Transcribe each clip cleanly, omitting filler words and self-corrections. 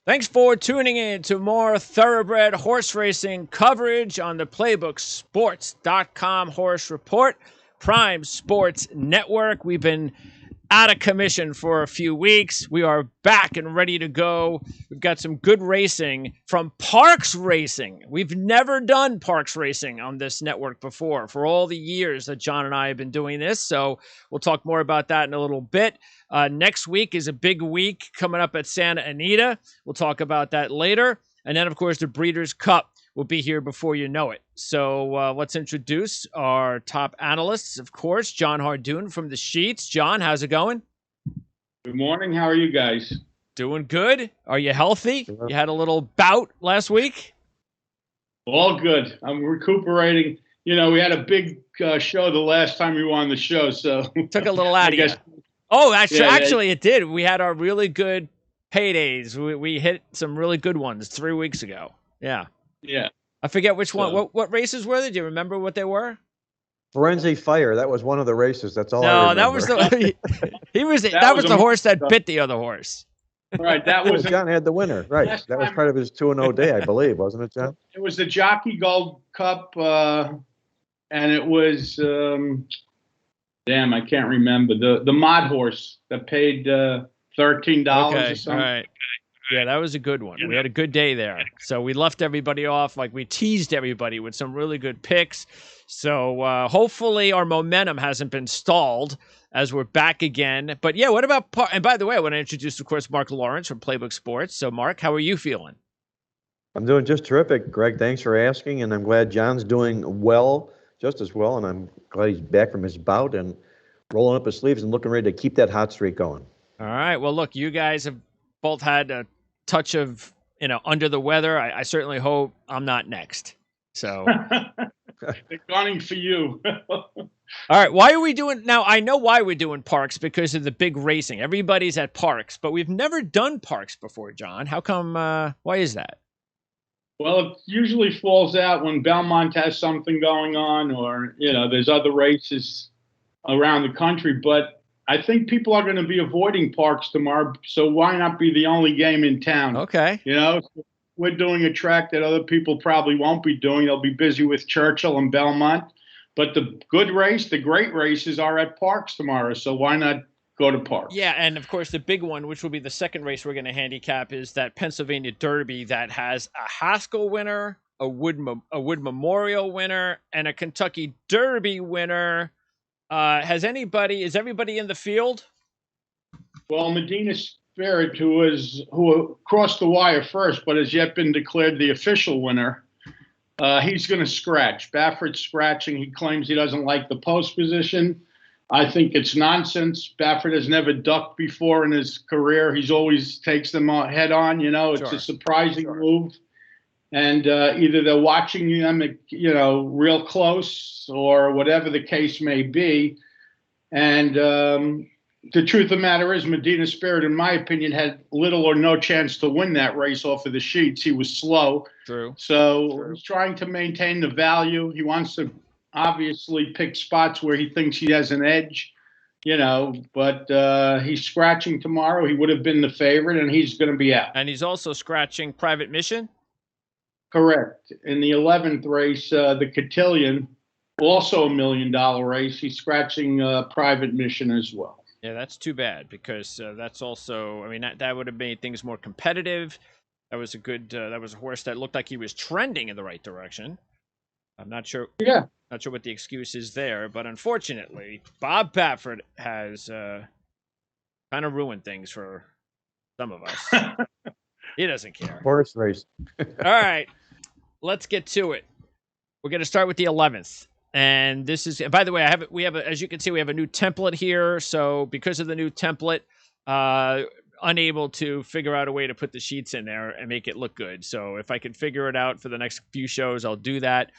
Thanks for tuning in to more Thoroughbred horse racing coverage on the PlaybookSports.com Horse Report, Prime Sports Network. We've been out of commission for a few weeks. We are back and ready to go. We've got some good racing from Parx Racing. We've never done Parx Racing on this network before for all the years that Jon and I have been doing this. So we'll talk more about that in a little bit. Next week is a big week coming up at Santa Anita. We'll talk about that later. And then, of course, the Breeders' Cup will be here before you know it. So let's introduce our top analysts, of course, Jon Hardoon from the Sheets. Jon, how's it going? Good morning. How are you guys? Doing good. Are you healthy? You had a little bout last week? All good. I'm recuperating. You know, we had a big show the last time we were on the show, so took a little out of you. Oh, actually, it did. We had our really good paydays. We hit some really good ones 3 weeks ago. Yeah. Yeah. I forget which one. What races were they? Do you remember what they were? Forensic Fire. That was one of the races. That's all I remember. No, that was the that was the horse that bit the other horse. Right. That was Jon had the winner. Right. That was part of his 2-0 day, I believe, wasn't it, Jon? It was the Jockey Gold Cup, and it was damn, I can't remember the mod horse that paid $13 or something. All right. Yeah, that was a good one. We had a good day there. So we left everybody off. Like, we teased everybody with some really good picks. So hopefully our momentum hasn't been stalled as we're back again. But yeah, what about and by the way, I want to introduce, of course, Mark Lawrence from Playbook Sports. So Mark, how are you feeling? I'm doing just terrific, Greg. Thanks for asking, and I'm glad Jon's doing well, just as well, and I'm glad he's back from his bout and rolling up his sleeves and looking ready to keep that hot streak going. All right. Well, look, you guys have both had a touch of, under the weather. I certainly hope I'm not next. So they're gunning for you. All right. Why are we doing now? I know why we're doing Parx, because of the big racing. Everybody's at Parx, but we've never done Parx before, Jon. How come? Why is that? Well, it usually falls out when Belmont has something going on, or there's other races around the country. But I think people are going to be avoiding Parx tomorrow, so why not be the only game in town? Okay. We're doing a track that other people probably won't be doing. They'll be busy with Churchill and Belmont. But the good race, the great races are at Parx tomorrow, so why not go to Parx? Yeah, and of course the big one, which will be the second race we're going to handicap, is that Pennsylvania Derby that has a Haskell winner, a Wood Memorial winner, and a Kentucky Derby winner. Is everybody in the field? Well, Medina Spirit, who crossed the wire first, but has yet been declared the official winner, he's going to scratch. Baffert's scratching. He claims he doesn't like the post position. I think it's nonsense. Baffert has never ducked before in his career. He's always takes them head on. It's a surprising move. And either they're watching them, real close, or whatever the case may be. And the truth of the matter is, Medina Spirit, in my opinion, had little or no chance to win that race off of the sheets. He was slow. True. So he's trying to maintain the value. He wants to obviously pick spots where he thinks he has an edge, but he's scratching tomorrow. He would have been the favorite, and he's going to be out. And he's also scratching Private Mission? Correct. In the 11th race, the Cotillion, also $1 million race, he's scratching Private Mission as well. Yeah, that's too bad, because that's also, that would have made things more competitive. That was that was a horse that looked like he was trending in the right direction. I'm not sure. Yeah. Not sure what the excuse is there, but unfortunately, Bob Baffert has kind of ruined things for some of us. He doesn't care. Horse race. All right, let's get to it. We're going to start with the 11th. And this is, by the way, as you can see, we have a new template here. So because of the new template, unable to figure out a way to put the sheets in there and make it look good. So if I can figure it out for the next few shows, I'll do that.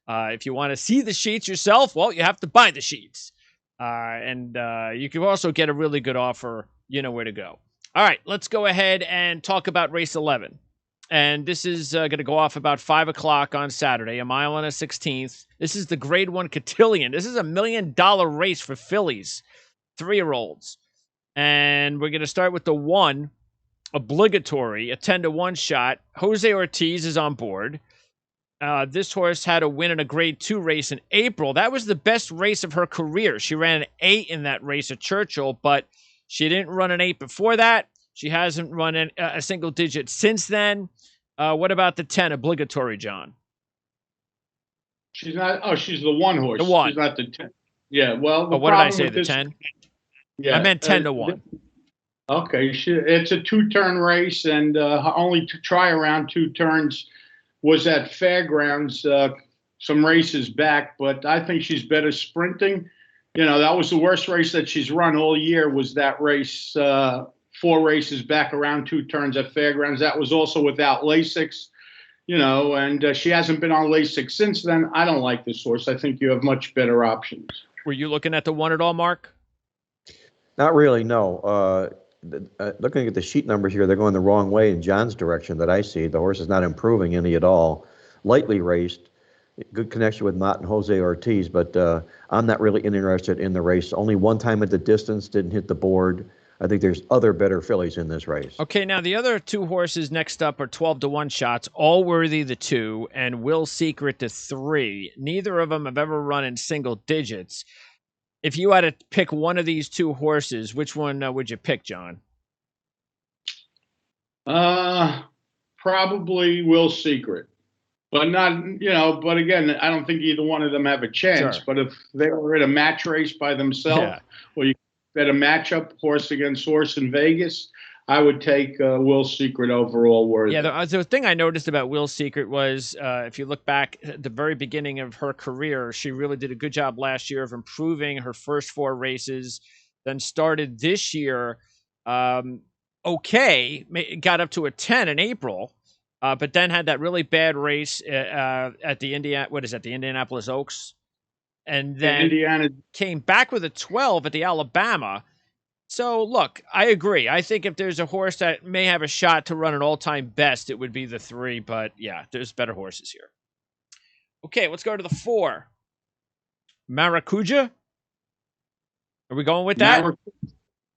If you want to see the sheets yourself, well, you have to buy the sheets. And you can also get a really good offer. You know where to go. All right, let's go ahead and talk about race 11. And this is going to go off about 5 o'clock on Saturday, a mile and a 16th. This is the Grade 1 Cotillion. This is $1 million race for fillies, 3-year-olds. And we're going to start with the 1. obligatory, a 10-1 shot. Jose Ortiz is on board. This horse had a win in a Grade 2 race in April. That was the best race of her career. She ran an 8 in that race at Churchill, but she didn't run an 8 before that. She hasn't run a single digit since then. What about the 10 obligatory, John? She's not. Oh, she's the 1 horse. The 1. She's not the 10. Yeah. Well, what did I say? The 10? Yeah, I meant 10-1. Okay. It's a 2-turn race, and only to try around 2 turns was at Fairgrounds some races back. But I think she's better sprinting. You know, that was the worst race that she's run all year. Was that race? 4 races back around 2 turns at Fairgrounds. That was also without Lasix. You know, and she hasn't been on Lasix since then. I don't like this horse. I think you have much better options. Were you looking at the 1 at all, Mark? Not really, no. Looking at the sheet numbers here, they're going the wrong way in John's direction that I see. The horse is not improving any at all. Lightly raced, good connection with Mott and Jose Ortiz, but I'm not really interested in the race. Only 1 time at the distance, didn't hit the board. I think there's other better fillies in this race. Okay, now the other 2 horses next up are 12-1 shots, Allworthy the 2 and Will Secret the 3. Neither of them have ever run in single digits. If you had to pick one of these 2 horses, which one would you pick, John? Probably Will Secret, but not, you know, but again, I don't think either one of them have a chance. Sure. But if they were in a match race by themselves, or you bet a matchup horse against horse in Vegas, I would take Will Secret over Allworthy. Yeah, the thing I noticed about Will Secret was if you look back at the very beginning of her career, she really did a good job last year of improving her first 4 races, then started this year okay, got up to a 10 in April, but then had that really bad race at the Indianapolis Oaks, and then came back with a 12 at the Alabama. So, look, I agree. I think if there's a horse that may have a shot to run an all-time best, it would be the 3. But, yeah, there's better horses here. Okay, let's go to the 4. Maracuja? Are we going with that?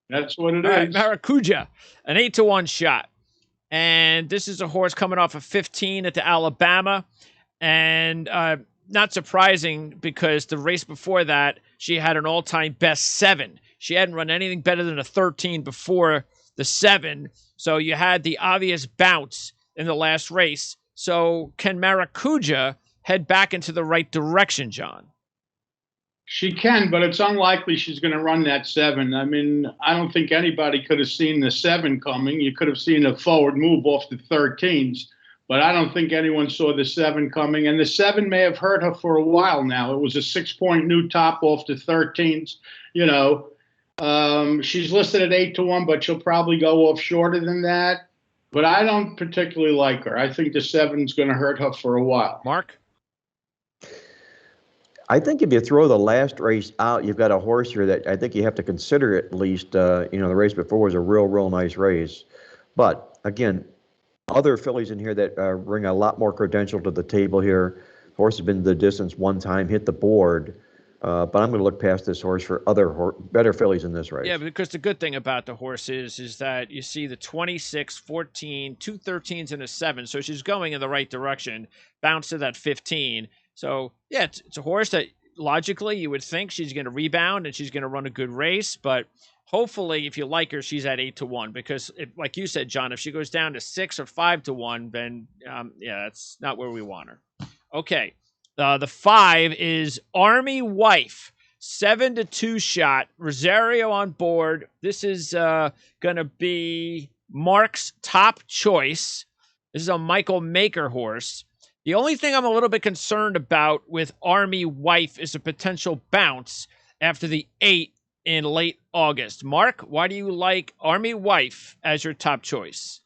That's what it is. Right, Maracuja, an 8-1 shot. And this is a horse coming off of 15 at the Alabama. And not surprising because the race before that, she had an all-time best 7. She hadn't run anything better than a 13 before the 7. So you had the obvious bounce in the last race. So can Maracuja head back into the right direction, John? She can, but it's unlikely she's going to run that 7. I mean, I don't think anybody could have seen the 7 coming. You could have seen a forward move off the 13s, but I don't think anyone saw the 7 coming. And the 7 may have hurt her for a while now. It was a 6-point new top off the 13s. You know, she's listed at 8-1, but she'll probably go off shorter than that. But I don't particularly like her. I think the 7's going to hurt her for a while. Mark? I think if you throw the last race out, you've got a horse here that I think you have to consider at least. You know, the race before was a real nice race. But, again, other fillies in here that bring a lot more credential to the table here. Horse has been the distance 1 time, hit the board. But I'm going to look past this horse for other better fillies in this race. Yeah, because the good thing about the horse is that you see the 26, 14, 2 13s, and a 7. So she's going in the right direction. Bounce to that 15. So, yeah, it's a horse that logically you would think she's going to rebound and she's going to run a good race. But hopefully, if you like her, she's at 8-1. Because, like you said, John, if she goes down to 6 or 5-1, then, yeah, that's not where we want her. Okay. The 5 is Army Wife, 7-2 shot. Rosario on board. This is going to be Mark's top choice. This is a Michael Maker horse. The only thing I'm a little bit concerned about with Army Wife is a potential bounce after the 8 in late August. Mark, why do you like Army Wife as your top choice?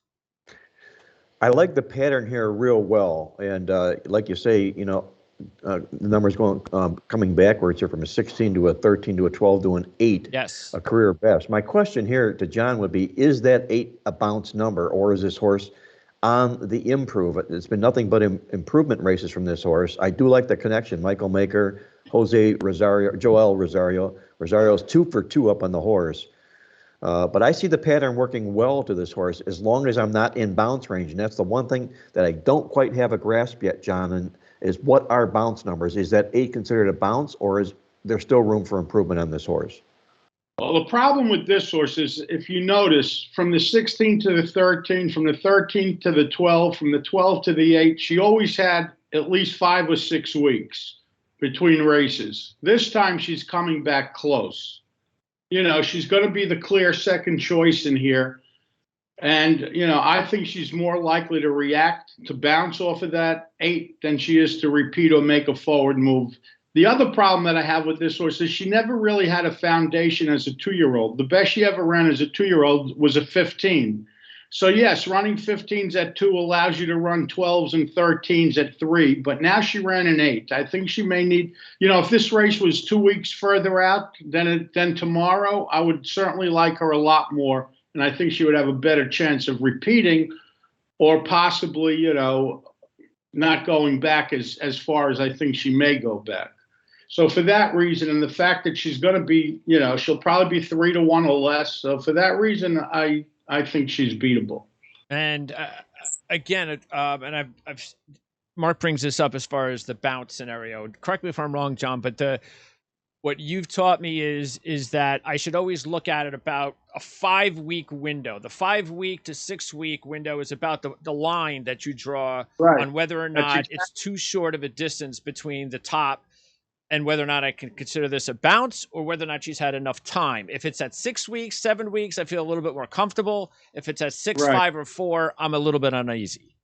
I like the pattern here real well. And like you say, you know, the numbers going coming backwards here from a 16 to a 13 to a 12 to an 8. Yes. A career best. My question here to John would be, is that 8 a bounce number, or is this horse on the improve? It's been nothing but improvement races from this horse. I do like the connection. Michael Maker, Jose Rosario, Joel Rosario. Rosario's 2 for 2 up on the horse. But I see the pattern working well to this horse as long as I'm not in bounce range. And that's the one thing that I don't quite have a grasp yet, John, and is what are bounce numbers? Is that 8 considered a bounce, or is there still room for improvement on this horse? Well, the problem with this horse is, if you notice, from the 16 to the 13, from the 13 to the 12, from the 12 to the 8, she always had at least 5 or 6 weeks between races. This time she's coming back close. You know, she's going to be the clear second choice in here. And, you know, I think she's more likely to react, to bounce off of that 8 than she is to repeat or make a forward move. The other problem that I have with this horse is she never really had a foundation as a 2-year-old. The best she ever ran as a 2-year-old was a 15. So, yes, running 15s at 2 allows you to run 12s and 13s at 3, but now she ran an 8. I think she may need, you know, if this race was 2 weeks further out than tomorrow, I would certainly like her a lot more, and I think she would have a better chance of repeating or possibly, you know, not going back as far as I think she may go back. So for that reason, and the fact that she's going to be, you know, she'll probably be 3-1 or less. So for that reason, I think she's beatable. And again, and I've Mark brings this up as far as the bounce scenario. Correct me if I'm wrong, John, but what you've taught me is that I should always look at it about a 5-week window. The 5-week to 6-week window is about the line that you draw on whether or not it's too short of a distance between the top and whether or not I can consider this a bounce or whether or not she's had enough time. If it's at 6 weeks, 7 weeks, I feel a little bit more comfortable. If it's at 6, 5, or 4, I'm a little bit uneasy.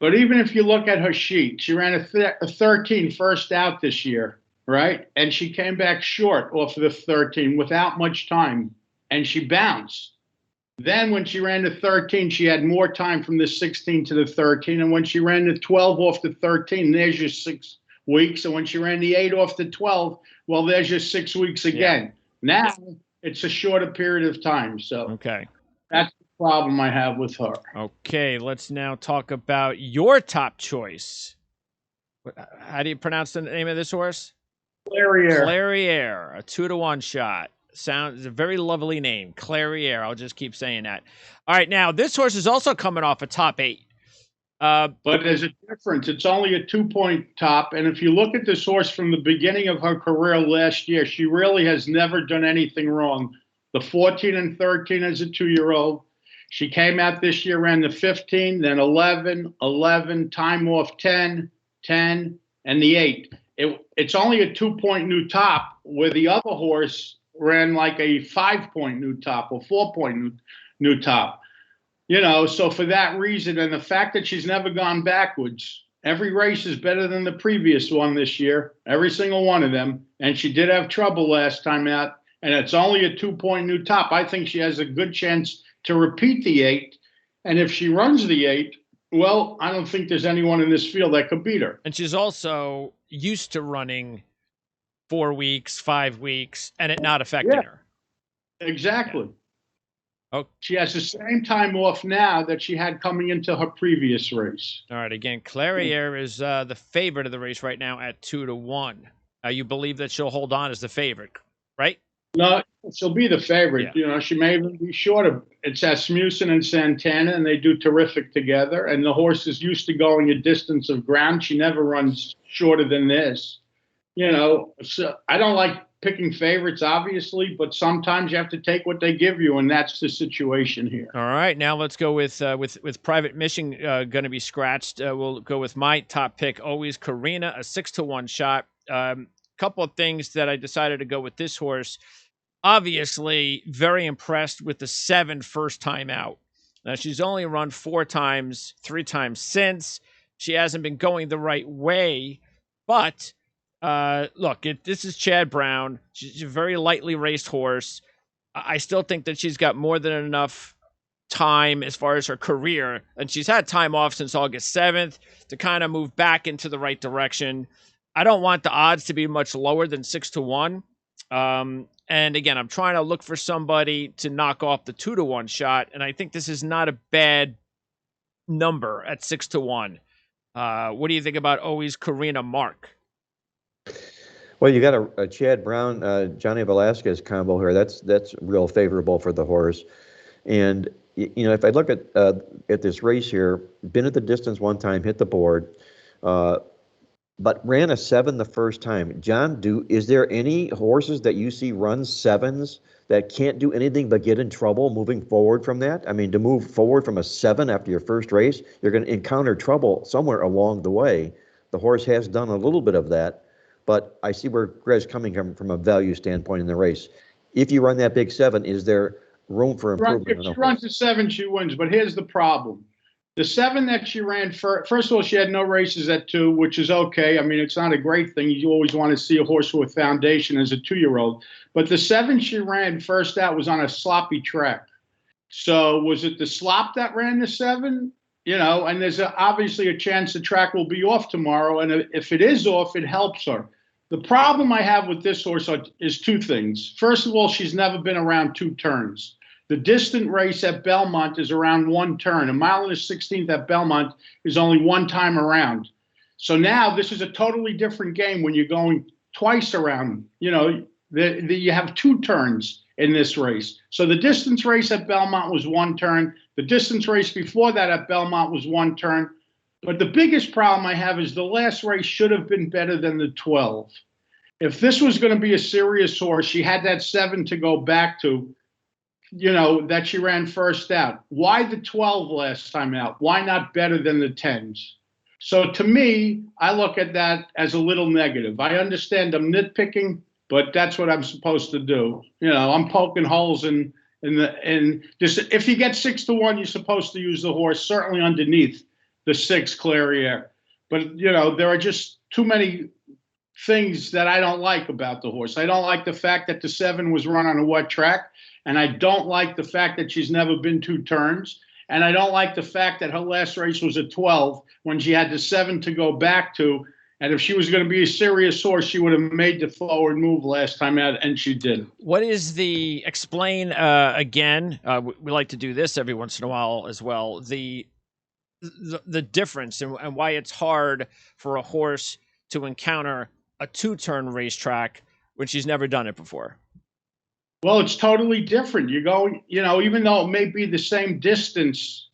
But even if you look at her sheet, she ran a 13 first out this year, right? And she came back short off of the 13 without much time, and she bounced. Then when she ran the 13, she had more time from the 16 to the 13. And when she ran the 12 off the 13, there's your 6 weeks. And when she ran the 8 off the 12, well, there's your 6 weeks again. Yeah. Now it's a shorter period of time. So okay, that's the problem I have with her. Okay, let's now talk about your top choice. How do you pronounce the name of this horse? Clairiere, a 2-1 shot. Sounds a very lovely name, Clairiere. I'll just keep saying that. All right, now this horse is also coming off a top 8. But there's a difference. It's only a 2-point top. And if you look at this horse from the beginning of her career last year, she really has never done anything wrong. The 14 and 13 as a 2-year-old. She came out this year, ran the 15, then 11, 11, time off 10, 10, and the 8. It's only a 2-point new top, where the other horse ran like a 5-point new top or 4-point new top. You know, so for that reason, and the fact that she's never gone backwards, every race is better than the previous one this year, every single one of them. And she did have trouble last time out, and it's only a 2-point new top. I think she has a good chance to repeat the 8. And if she runs the 8, well, I don't think there's anyone in this field that could beat her. And she's also used to running 4 weeks, 5 weeks, and it not affecting her. Exactly. Yeah. Oh. She has the same time off now that she had coming into her previous race. All right. Again, Clairiere is the favorite of the race right now at 2-1. You believe that she'll hold on as the favorite, right? No, she'll be the favorite. Yeah. You know, she may even be short of. It's Asmussen and Santana, and they do terrific together. And the horse is used to going a distance of ground. She never runs shorter than this. You know, so I don't like picking favorites, obviously, but sometimes you have to take what they give you, and that's the situation here. All right, now let's go with Private Mission going to be scratched. We'll go with my top pick, always Karina, a 6-1 shot. Couple of things that I decided to go with this horse. Obviously, very impressed with the 7 first time out. Now, she's only run 4 times, 3 times since. She hasn't been going the right way, but look, this is Chad Brown. She's a very lightly raced horse. I still think that she's got more than enough time as far as her career, and she's had time off since August 7th to kind of move back into the right direction. I don't want the odds to be much lower than 6-1. And again, I'm trying to look for somebody to knock off the 2-1 shot, and I think this is not a bad number at 6-1. What do you think about always Karina, Mark? Well, you got a Chad Brown, Johnny Velasquez combo here. That's real favorable for the horse. And if I look at this race here, been at the distance one time, hit the board, but ran a 7 the first time. John, is there any horses that you see run 7s that can't do anything but get in trouble moving forward from that? I mean, to move forward from a 7 after your first race, you're going to encounter trouble somewhere along the way. The horse has done a little bit of that, but I see where Greg's coming from a value standpoint in the race. If you run that big 7, is there room for improvement? If she runs a 7, she wins. But here's the problem. The 7 that she ran, first of all, she had no races at 2, which is okay. I mean, it's not a great thing. You always want to see a horse with foundation as a 2-year-old. But the 7 she ran first out was on a sloppy track. So was it the slop that ran the 7? And there's obviously a chance the track will be off tomorrow. And if it is off, it helps her. The problem I have with this horse is 2 things. First of all, she's never been around 2 turns. The distant race at Belmont is around 1 turn. A mile and a 16th at Belmont is only 1 time around. So now this is a totally different game when you're going twice around. You have 2 turns in this race. So the distance race at Belmont was 1 turn. The distance race before that at Belmont was 1 turn. But the biggest problem I have is the last race should have been better than the 12. If this was going to be a serious horse, she had that 7 to go back to, that she ran first out. Why the 12 last time out? Why not better than the 10s? So to me, I look at that as a little negative. I understand I'm nitpicking, but that's what I'm supposed to do. I'm poking holes in this. If you get 6-1, you're supposed to use the horse certainly underneath the 6 Clairiere. But there are just too many things that I don't like about the horse. I don't like the fact that the 7 was run on a wet track. And I don't like the fact that she's never been 2 turns. And I don't like the fact that her last race was a 12 when she had the 7 to go back to. And if she was going to be a serious horse, she would have made the forward move last time out, and she didn't. What is explain again, we like to do this every once in a while as well, the difference and why it's hard for a horse to encounter a 2-turn racetrack when she's never done it before. Well, it's totally different. You go, even though it may be the same distance,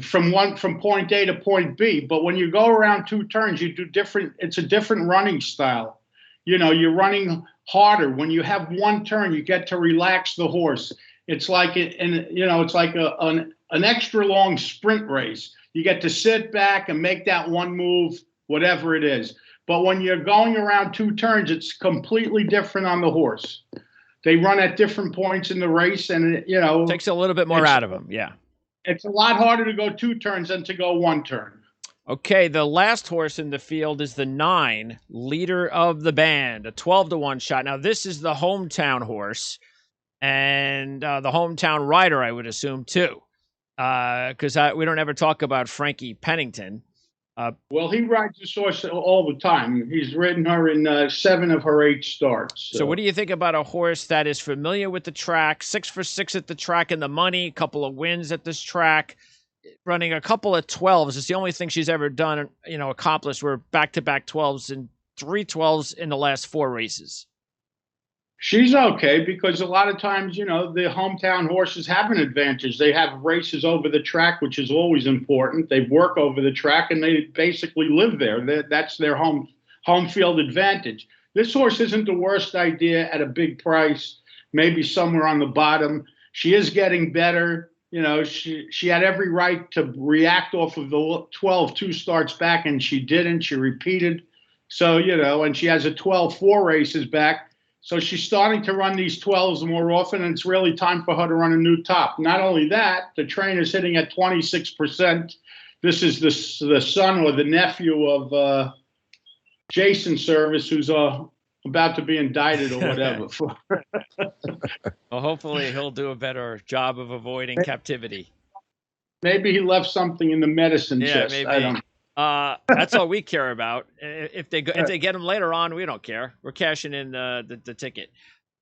from point A to point B, but when you go around 2 turns, you do different. It's a different running style. You're running harder. When you have 1 turn, you get to relax the horse. It's like it's like an extra long sprint race. You get to sit back and make that 1 move, whatever it is. But when you're going around 2 turns, it's completely different on the horse. They run at different points in the race, and it takes a little bit more out of them. Yeah, it's a lot harder to go 2 turns than to go 1 turn. Okay, the last horse in the field is the 9, leader of the band, a 12-1 shot. Now this is the hometown horse, and the hometown rider, I would assume too, because we don't ever talk about Frankie Pennington. Well, he rides this horse all the time. He's ridden her in 7 of her 8 starts. So what do you think about a horse that is familiar with the track, 6 for 6 at the track in the money, a couple of wins at this track, running a couple of 12s? It's the only thing she's ever done, accomplished were back-to-back 12s and 3 12s in the last 4 races. She's okay because a lot of times, the hometown horses have an advantage. They have races over the track, which is always important. They work over the track and they basically live there. That's their home field advantage. This horse isn't the worst idea at a big price, maybe somewhere on the bottom. She is getting better. She had every right to react off of the 12 2 starts back, and she didn't. She repeated. So, and she has a 12 4 races back. So she's starting to run these 12s more often, and it's really time for her to run a new top. Not only that, the trainer's hitting at 26%. This is the son or the nephew of Jason Service, who's about to be indicted or whatever. Well, hopefully he'll do a better job of avoiding captivity. Maybe he left something in the medicine chest. Maybe. I don't know. That's all we care about. If they get him later on, we don't care. We're cashing in the ticket.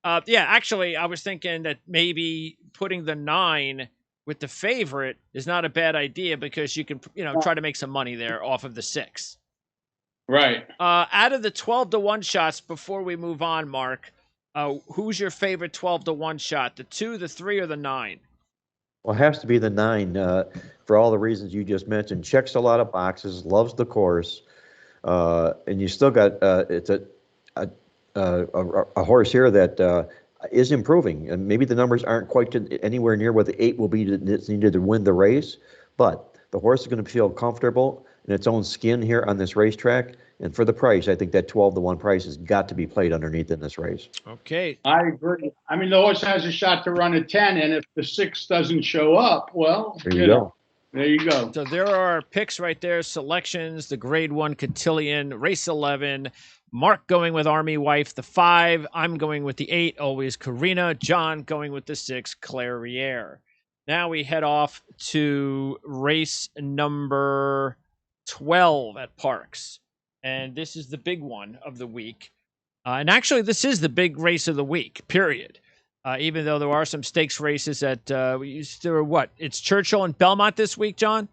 Actually, I was thinking that maybe putting the 9 with the favorite is not a bad idea because you can try to make some money there off of the 6. Right. Out of the 12-1 shots, before we move on, Mark, who's your favorite 12-1 shot? The 2, the 3, or the 9? Well, it has to be the 9 for all the reasons you just mentioned. Checks a lot of boxes, loves the course, and you still got it's a horse here that is improving, and maybe the numbers aren't quite anywhere near what the 8 will be that's needed to win the race, but the horse is going to feel comfortable in its own skin here on this racetrack. And for the price, I think that 12-1 price has got to be played underneath in this race. Okay. I agree. I mean, the horse has a shot to run a 10, and if the 6 doesn't show up, well, There you go. There you go. So there are our picks right there, selections, the grade 1 Cotillion, race 11, Mark going with Army Wife, the 5, I'm going with the 8, always Karina, John going with the 6, Clairiere. Now we head off to race number 12 at Parx. And this is the big one of the week. And actually, this is the big race of the week, period. Even though there are some stakes races at, it's Churchill and Belmont this week, John?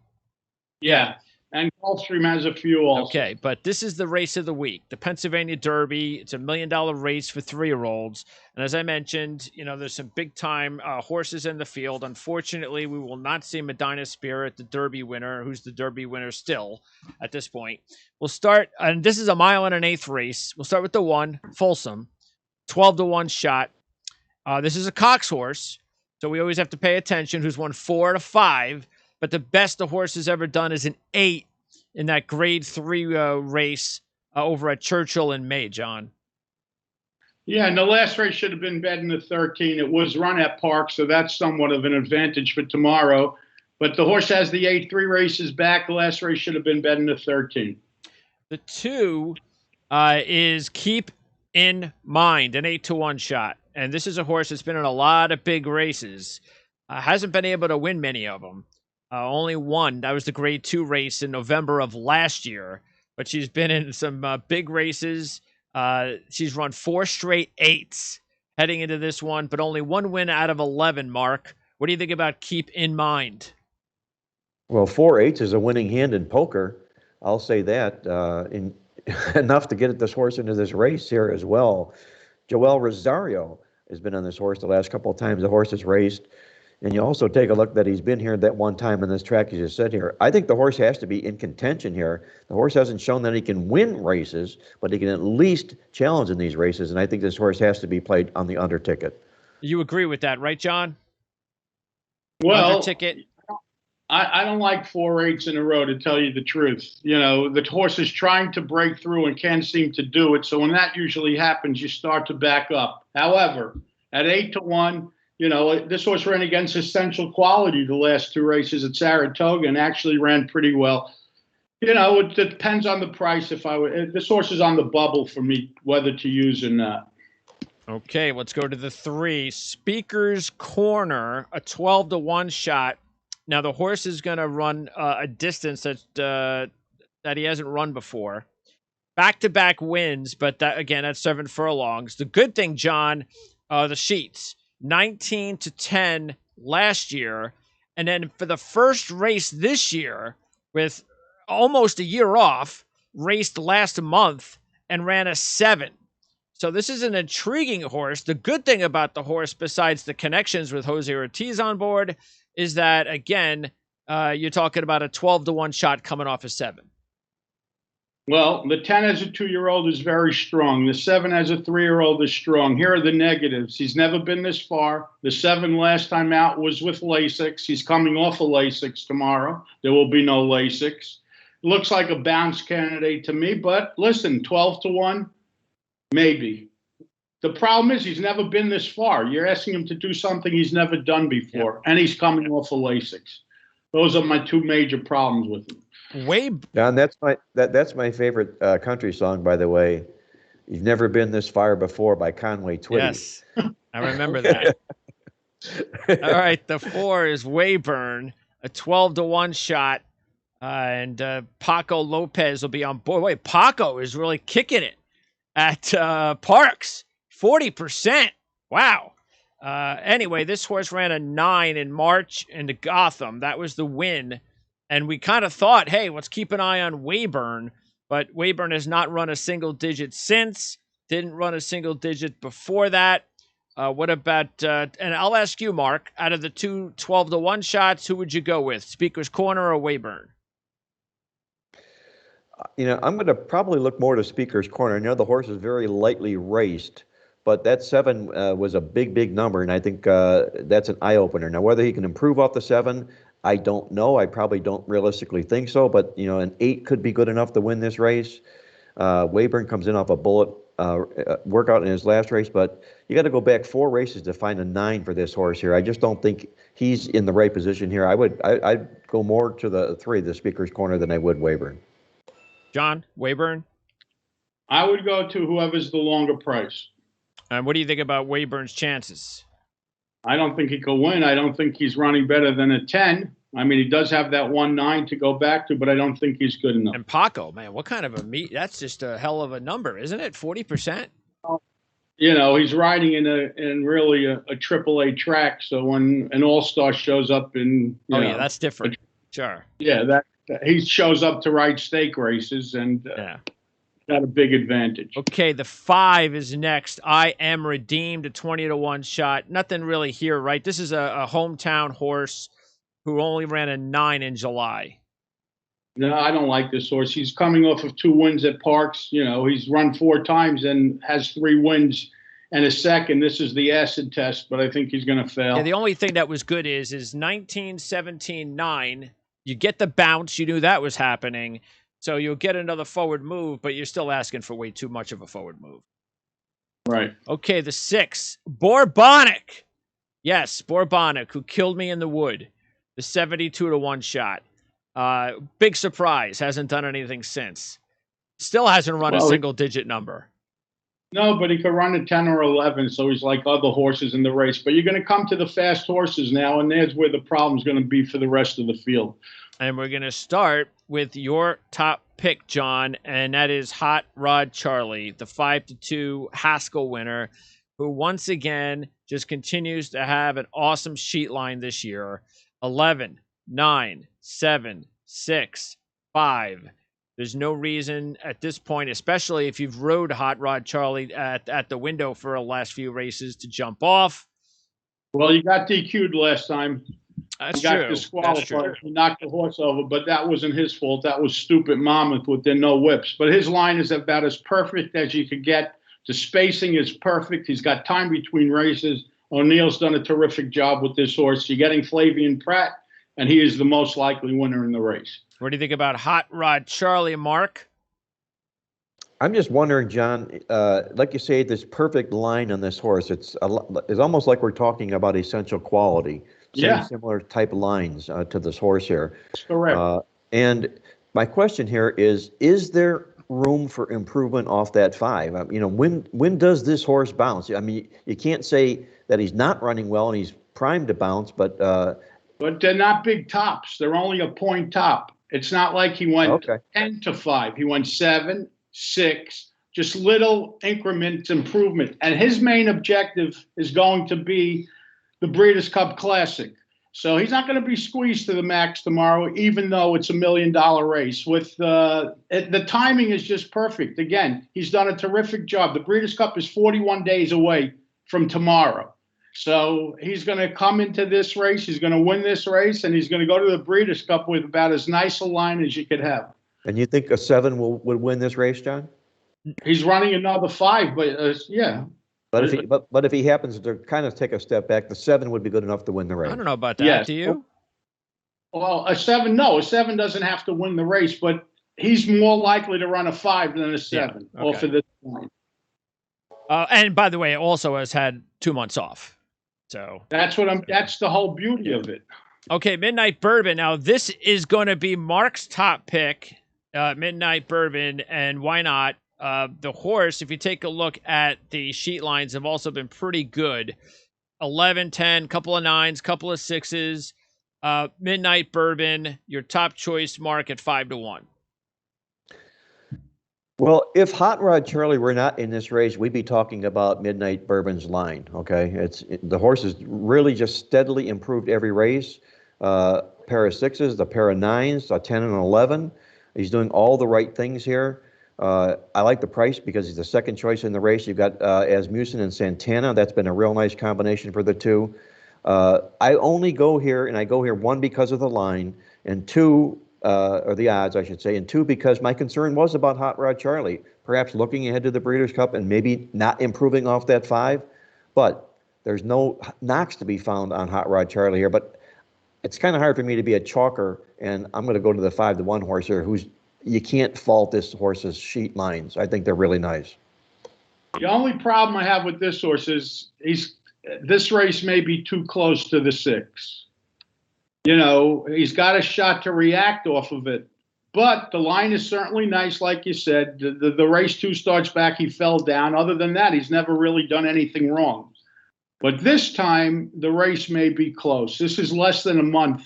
Yeah. And Gulfstream has a few also. Okay, but this is the race of the week, the Pennsylvania Derby. It's $1 million race for 3-year-olds. And as I mentioned, there's some big-time horses in the field. Unfortunately, we will not see Medina Spirit, the Derby winner, who's the Derby winner still at this point. We'll start, and this is a 1.125 race. We'll start with the 1, Folsom, 12-1 shot. This is a Cox horse, so we always have to pay attention, who's won 4 out of 5. But the best the horse has ever done is an 8 in that grade 3 race over at Churchill in May, John. Yeah, and the last race should have been bet in the 13. It was run at Park, so that's somewhat of an advantage for tomorrow. But the horse has the 8, 3 races back. The last race should have been bet in the 13. The 2 is Keep in Mind, an 8-1 shot. And this is a horse that's been in a lot of big races. Hasn't been able to win many of them. Only one. That was the grade 2 race in November of last year. But she's been in some big races. She's run 4 straight 8s heading into this one, but only 1 win out of 11, Mark. What do you think about Keep in Mind? Well, 4 8s is a winning hand in poker. I'll say that. Enough to get this horse into this race here as well. Joel Rosario has been on this horse the last couple of times the horse has raced. And you also take a look that he's been here that one time on this track, as you said here. I think the horse has to be in contention here. The horse hasn't shown that he can win races, but he can at least challenge in these races. And I think this horse has to be played on the under ticket. You agree with that, right, John? Well, under ticket. I don't like 4 8s in a row, to tell you the truth. The horse is trying to break through and can't seem to do it. So when that usually happens, you start to back up. However, at 8-1, this horse ran against Essential Quality the last 2 races at Saratoga and actually ran pretty well. It depends on the price. This horse is on the bubble for me, whether to use or not. Okay, let's go to the 3. Speaker's Corner, a 12-1 shot. Now, the horse is going to run a distance that he hasn't run before. Back-to-back wins, but that's 7 furlongs. The good thing, John, the sheets, 19-10 last year. And then for the first race this year, with almost a year off, raced last month and ran a 7. So this is an intriguing horse. The good thing about the horse, besides the connections with Jose Ortiz on board, is that, again, you're talking about a 12-1 shot coming off a 7. Well, the 10 as a 2-year-old is very strong. The 7 as a 3-year-old is strong. Here are the negatives. He's never been this far. The 7 last time out was with Lasix. He's coming off of Lasix tomorrow. There will be no Lasix. Looks like a bounce candidate to me, but listen, 12-1, maybe. The problem is he's never been this far. You're asking him to do something he's never done before, and he's coming off of Lasix. Those are my 2 major problems with him. John, that's my favorite country song, by the way. You've Never Been This Far Before by Conway Twitty. Yes, I remember that. All right, the 4 is Wayburn, a 12-1 shot, and Paco Lopez will be on board. Wait, Paco is really kicking it at Parx, 40%. Wow. Anyway, this horse ran a 9 in March into Gotham. That was the win. And we kind of thought, hey, let's keep an eye on Wayburn. but Weyburn has not run a single digit since. Didn't run a single digit before that. What about, and I'll ask you, Mark, out of the two 12-1 shots, who would you go with? Speaker's Corner or Weyburn? I'm going to probably look more to Speaker's Corner. I know the horse is very lightly raced, but that 7 was a big number, and I think that's an eye-opener. Now, whether he can improve off the 7, I don't know. I probably don't realistically think so, but, an 8 could be good enough to win this race. Weyburn comes in off a bullet workout in his last race, but you got to go back 4 races to find a 9 for this horse here. I just don't think he's in the right position here. I'd go more to the 3, the Speaker's Corner, than I would Weyburn. John, Weyburn? I would go to whoever's the longer price. And what do you think about Weyburn's chances? I don't think he could win. I don't think he's running better than a 10. I mean, he does have that 1-9 to go back to, but I don't think he's good enough. And Paco, man, what kind of a meet? That's just a hell of a number, isn't it? 40%? He's riding in really a AAA track. So when an all-star shows up in, yeah, that's different. Sure. Yeah, that he shows up to ride stake races and got a big advantage. Okay, the 5 is next. I Am Redeemed, a 20-1 shot. Nothing really here, right? This is a hometown horse who only ran a 9 in July. No, I don't like this horse. He's coming off of 2 wins at Parx. He's run 4 times and has 3 wins and a second. This is the acid test, but I think he's going to fail. Yeah, the only thing that was good is 19, 17, 9. You get the bounce. You knew that was happening. So you'll get another forward move, but you're still asking for way too much of a forward move. Right. Okay, the 6, Borbonic. Yes, Borbonic, who killed me in the wood. The 72-1 shot. Big surprise. Hasn't done anything since. Still hasn't run a single-digit number. No, but he could run a 10 or 11, so he's like other horses in the race. But you're going to come to the fast horses now, and there's where the problem's going to be for the rest of the field. And we're going to start with your top pick, John, and that is Hot Rod Charlie, the 5-2 Haskell winner, who once again just continues to have an awesome sheet line this year. 11, 9, 7, 6, 5. There's no reason at this point, especially if you've rode Hot Rod Charlie at the window for the last few races, to jump off. Well, you got DQ'd last time. That's he got true. disqualified. He knocked the horse over, but that wasn't his fault. That was stupid Monmouth with their no whips. But his line is about as perfect as you could get. The spacing is perfect. He's got time between races. O'Neill's done a terrific job with this horse. You're getting Flavian Pratt, and he is the most likely winner in the race. What do you think about Hot Rod Charlie, Mark? I'm just wondering, John, like you say, this perfect line on this horse, it's almost like we're talking about essential quality. Similar type lines to this horse here. That's correct. And my question here is there room for improvement off that 5? When does this horse bounce? I mean, you can't say that he's not running well and he's primed to bounce, but they're not big tops. They're only a point top. It's not like he went 10 to 5. He went 7, 6, just little increments improvement. And his main objective is going to be the Breeders' Cup Classic. So he's not going to be squeezed to the max tomorrow, even though it's $1 million race. With the timing is just perfect. Again, he's done a terrific job. The Breeders' Cup is 41 days away from tomorrow. So he's going to come into this race, he's going to win this race, and he's going to go to the Breeders' Cup with about as nice a line as you could have. And you think a 7 would win this race, John? He's running another 5, but yeah. But if he happens to kind of take a step back, the 7 would be good enough to win the race. I don't know about that. Yes. Do you? Well, a 7 doesn't have to win the race, but he's more likely to run a 5 than a 7 off of this line. And by the way, also has had 2 months off. So that's the whole beauty of it. Okay, Midnight Bourbon. Now this is going to be Mark's top pick, Midnight Bourbon, and why not? The horse, if you take a look at the sheet lines, have also been pretty good. 11, 10, couple of 9s, couple of 6s. Midnight Bourbon, your top choice, Mark, at 5-1. Well, if Hot Rod Charlie were not in this race, we'd be talking about Midnight Bourbon's line. Okay, the horse has really just steadily improved every race. Pair of 6s, the pair of 9s, a 10 and 11. He's doing all the right things here. I like the price because he's the second choice in the race. You've got Asmussen and Santana. That's been a real nice combination for the two. I only go here, and I go here, one, because of the line, and two, or the odds, I should say, and two, because my concern was about Hot Rod Charlie, perhaps looking ahead to the Breeders' Cup and maybe not improving off that 5. But there's no knocks to be found on Hot Rod Charlie here. But it's kind of hard for me to be a chalker, and I'm going to go to the 5-1 horse here, who's, you can't fault this horse's sheet lines. I think they're really nice. The only problem I have with this horse is this race may be too close to the 6. You know, he's got a shot to react off of it. But the line is certainly nice, like you said. The race 2 starts back, he fell down. Other than that, he's never really done anything wrong. But this time, the race may be close. This is less than a month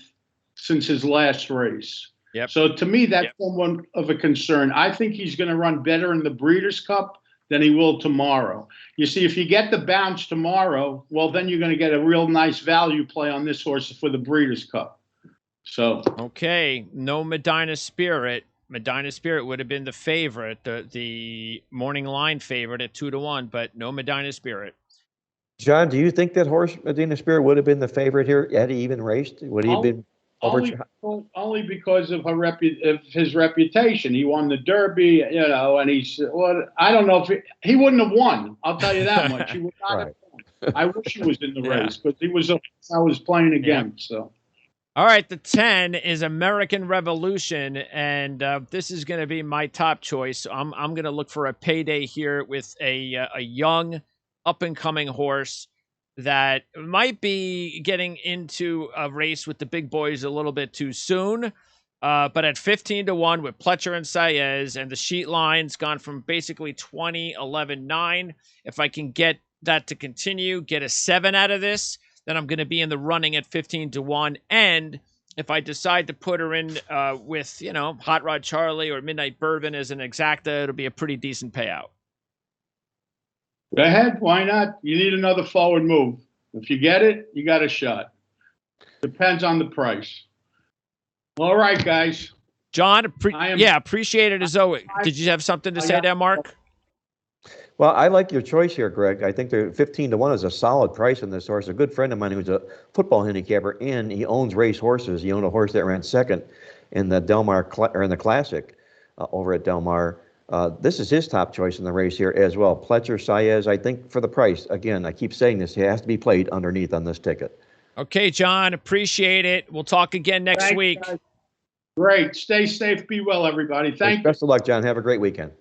since his last race. Yep. So to me, that's somewhat of a concern. I think he's going to run better in the Breeders' Cup than he will tomorrow. You see, if you get the bounce tomorrow, well, then you're going to get a real nice value play on this horse for the Breeders' Cup. So okay, no Medina Spirit. Medina Spirit would have been the favorite, the morning line favorite at 2-1, but no Medina Spirit. John, do you think that horse Medina Spirit would have been the favorite here had he even raced? Would he have been only because of his reputation? He won the Derby, you know, and I don't know if he wouldn't have won. I'll tell you that much. He would not have won. I wish he was in the race because I was playing against. So. All right, the 10 is American Revolution, and this is going to be my top choice. I'm going to look for a payday here with a young, up-and-coming horse that might be getting into a race with the big boys a little bit too soon. But at 15-1 with Pletcher and Saez, and the sheet line's gone from basically 20, 11, 9. If I can get that to continue, get a 7 out of this, then I'm going to be in the running at 15-1. And if I decide to put her in with, you know, Hot Rod Charlie or Midnight Bourbon as an exacta, it'll be a pretty decent payout. Go ahead. Why not? You need another forward move. If you get it, you got a shot. Depends on the price. All right, guys. John, appreciate it as always. Did you have something to say there, Mark? Well, I like your choice here, Greg. I think the 15-1 is a solid price on this horse. A good friend of mine who's a football handicapper, and he owns race horses. He owned a horse that ran second in the Del Mar or in the Classic over at Del Mar. This is his top choice in the race here as well. Pletcher, Saez, I think for the price. Again, I keep saying this, he has to be played underneath on this ticket. Okay, John, appreciate it. We'll talk again next week. Guys. Great. Stay safe. Be well, everybody. Thank you. Best of luck, John. Have a great weekend.